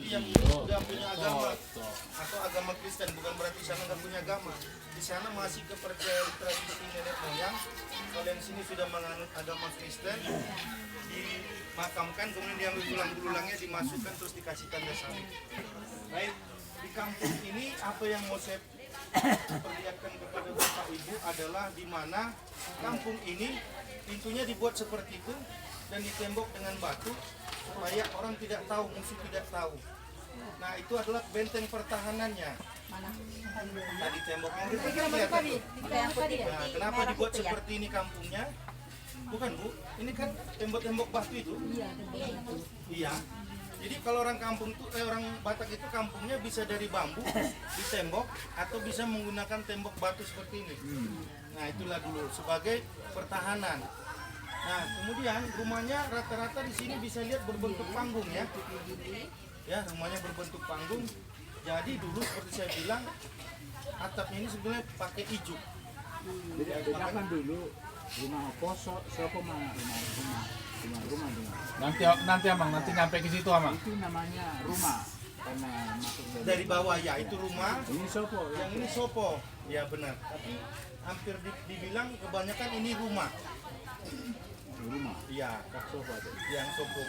yang ini sudah punya agama atau agama Kristen, bukan berarti di sana nggak punya agama. Di sana masih kepercayaan tradisi nenek moyang. Kalau yang sini sudah menganut agama Kristen, dimakamkan kemudian diambil tulang-tulangnya dimasukkan terus dikasih tanda salib. Baik, di kampung ini apa yang mau saya perlihatkan kepada Bapak Ibu adalah di mana kampung ini pintunya dibuat seperti itu dan ditembok dengan batu supaya orang tidak tahu, musuh tidak tahu. Nah, itu adalah benteng pertahanannya. Tadi temboknya lihat itu. Nah, kenapa dibuat seperti ini kampungnya? Bukan, Bu, ini kan tembok-tembok batu itu. Iya. Jadi kalau orang kampung itu, orang Batak itu kampungnya bisa dari bambu ditembok atau bisa menggunakan tembok batu seperti ini. Nah, itulah dulu sebagai pertahanan. Nah, kemudian rumahnya rata-rata di sini bisa lihat berbentuk panggung ya. Ya, rumahnya berbentuk panggung. Jadi dulu seperti saya bilang atapnya ini sebenarnya pakai ijuk. Jadi ada kan dulu rumah posok, siapa rumah Nanti Amang, nanti nyampe ke situ Amang. itu namanya rumah karena masuk Dari bawah ya, itu rumah. ini sopo ya. Yang ini sopo. Ya benar. Tapi hampir dibilang kebanyakan ini rumah. Rumah. Iya, Sopo ada. yang sopo.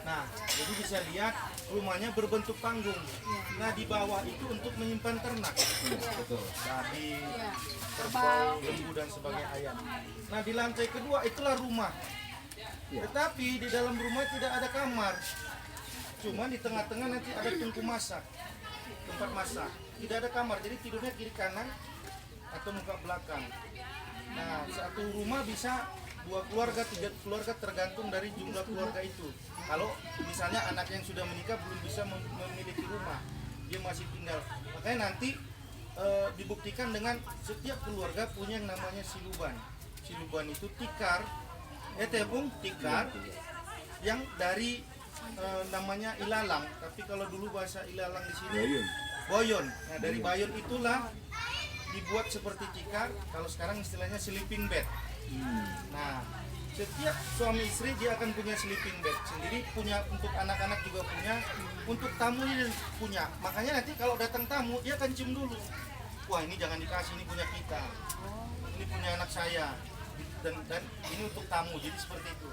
Nah, jadi bisa lihat rumahnya berbentuk panggung. Nah, di bawah itu untuk menyimpan ternak. Betul. Babi, kerbau, lembu dan sebagainya ayam. Nah, di lantai kedua itulah rumah. Tetapi di dalam rumah tidak ada kamar. Cuma di tengah-tengah nanti ada tungku masak. Tempat masak. Tidak ada kamar, jadi tidurnya kiri kanan atau muka belakang. Nah, satu rumah bisa 2 keluarga, 3 keluarga tergantung dari jumlah keluarga itu. Kalau misalnya anak yang sudah menikah belum bisa memiliki rumah, dia masih tinggal. Makanya nanti dibuktikan dengan setiap keluarga punya yang namanya siluban. Siluban itu tikar, tepung tikar yang dari namanya ilalang. Tapi kalau dulu bahasa ilalang di sini boyon. Nah, dari boyon itulah dibuat seperti tikar. Kalau sekarang istilahnya sleeping bed. Nah, setiap suami istri dia akan punya sleeping bed sendiri, punya untuk anak-anak juga punya, untuk tamunya punya. Makanya nanti kalau datang tamu dia akan cium dulu. Wah, ini jangan dikasih, ini punya kita. Ini punya anak saya. Dan ini untuk tamu. Jadi seperti itu.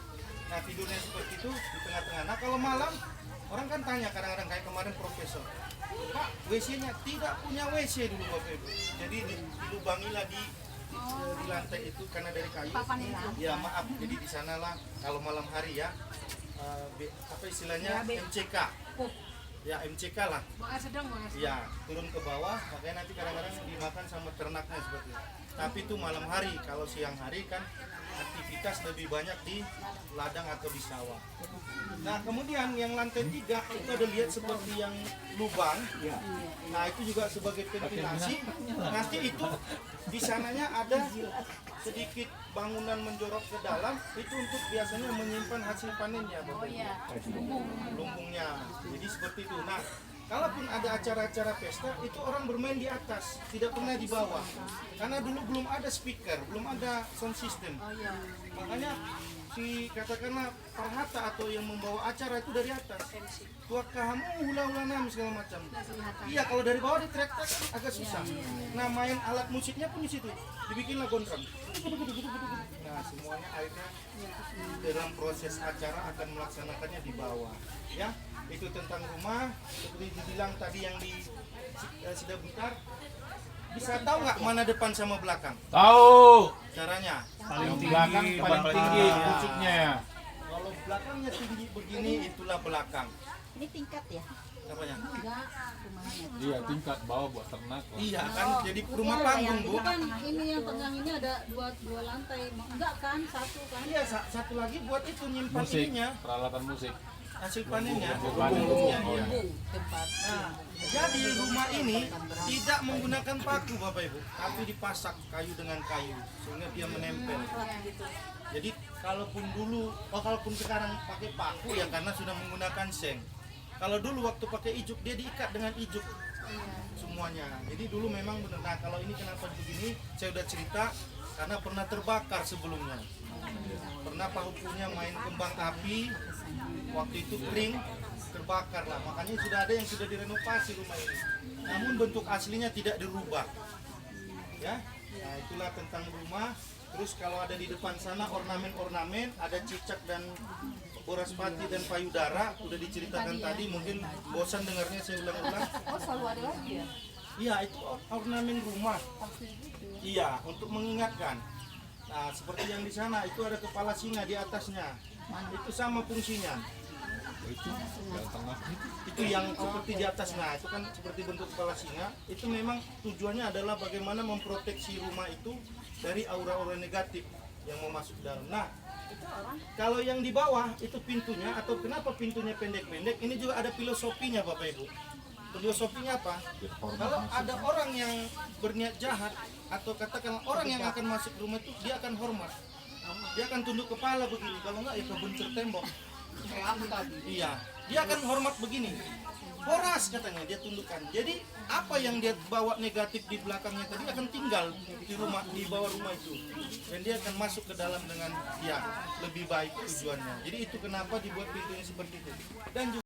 Nah, tidurnya seperti itu di tengah-tengah. Nah, kalau malam orang kan tanya kadang-kadang kayak kemarin profesor, Pak, WC-nya tidak punya WC dulu Bapak Ibu. Jadi dilubangilah di lantai itu karena dari kayu. Ya maaf, jadi di sanalah kalau malam hari ya apa istilahnya MCK. Ya MCK lah. Ya turun ke bawah, makanya nanti kadang-kadang dimakan sama ternaknya seperti itu. Tapi itu malam hari, kalau siang hari kan aktivitas lebih banyak di ladang atau di sawah. Nah kemudian yang lantai 3 itu ada lihat seperti yang lubang. Nah itu juga sebagai ventilasi. Nanti itu di sananya ada sedikit bangunan menjorok ke dalam, itu untuk biasanya menyimpan hasil panennya, lumbungnya. Jadi seperti itu. Nah kalaupun ada acara-acara pesta, itu orang bermain di atas, tidak pernah di bawah. Karena dulu belum ada speaker, belum ada sound system. Makanya si katakanlah perhata atau yang membawa acara itu dari atas. Tua kamu hula-hula nam segala macam. Iya, kalau dari bawah di track agak susah. Nah, main alat musiknya pun di situ. Dibikinlah gondrong. Nah, semuanya akhirnya dalam proses acara akan melaksanakannya di bawah. Ya, itu tentang rumah. Seperti dibilang tadi yang di Sidabutar. Bisa tahu nggak mana depan sama belakang? Tahu. Caranya? Paling belakang paling tinggi pucuknya. Kalau belakangnya tinggi begini, itulah belakang. Ini tingkat ya? Apanya? Enggak, rumahnya. Iya, tingkat bawah buat ternak. Iya kan, jadi rumah panggung Bu. Bukan, ini yang tengah ini ada dua lantai. Enggak kan, satu kan? Iya, satu lagi buat itu nyimpan Musik, ininya, peralatan musik. hasil panennya. Lumbungnya, Iya. Tempat. Nah, jadi rumah ini tidak menggunakan paku Bapak Ibu, tapi dipasak kayu dengan kayu sehingga dia menempel. Jadi kalaupun sekarang pakai paku ya karena sudah menggunakan seng. Kalau dulu waktu pakai ijuk dia diikat dengan ijuk semuanya. Jadi dulu memang benar. Nah kalau ini kenapa begini? Saya udah cerita karena pernah terbakar sebelumnya. Pernah pahupunya main kembang api. Waktu itu kering terbakar lah. Makanya sudah ada yang sudah direnovasi rumah ini. Namun bentuk aslinya tidak dirubah. Ya, nah itulah tentang rumah. Terus kalau ada di depan sana ornamen-ornamen, ada cicak dan boraspati dan payudara, udah diceritakan tadi, mungkin bosan dengarnya saya ulang-ulang. Oh selalu ada lagi ya? Iya, itu ornamen rumah. Iya, untuk mengingatkan. Nah, seperti yang di sana itu ada kepala singa di atasnya. Itu sama fungsinya. Itu yang tengah itu. Itu yang seperti di atas. Nah, itu kan seperti bentuk kepala singa. Itu memang tujuannya adalah bagaimana memproteksi rumah itu dari aura-aura negatif yang mau masuk ke dalam. Nah, kalau yang di bawah itu pintunya, atau kenapa pintunya pendek-pendek, ini juga ada filosofinya Bapak Ibu. Filosofinya apa? Kalau ada orang yang berniat jahat, atau katakan orang yang akan masuk rumah itu, dia akan hormat. Dia akan tunduk kepala begini, kalau enggak ya kebuncur tembok. Kayak aku tadi. Iya, dia akan hormat begini. Boras katanya dia tundukkan. Jadi apa yang dia bawa negatif di belakangnya tadi akan tinggal di rumah, di bawah rumah itu, dan dia akan masuk ke dalam dengan ya lebih baik tujuannya. Jadi itu kenapa dibuat pintunya seperti itu. Dan juga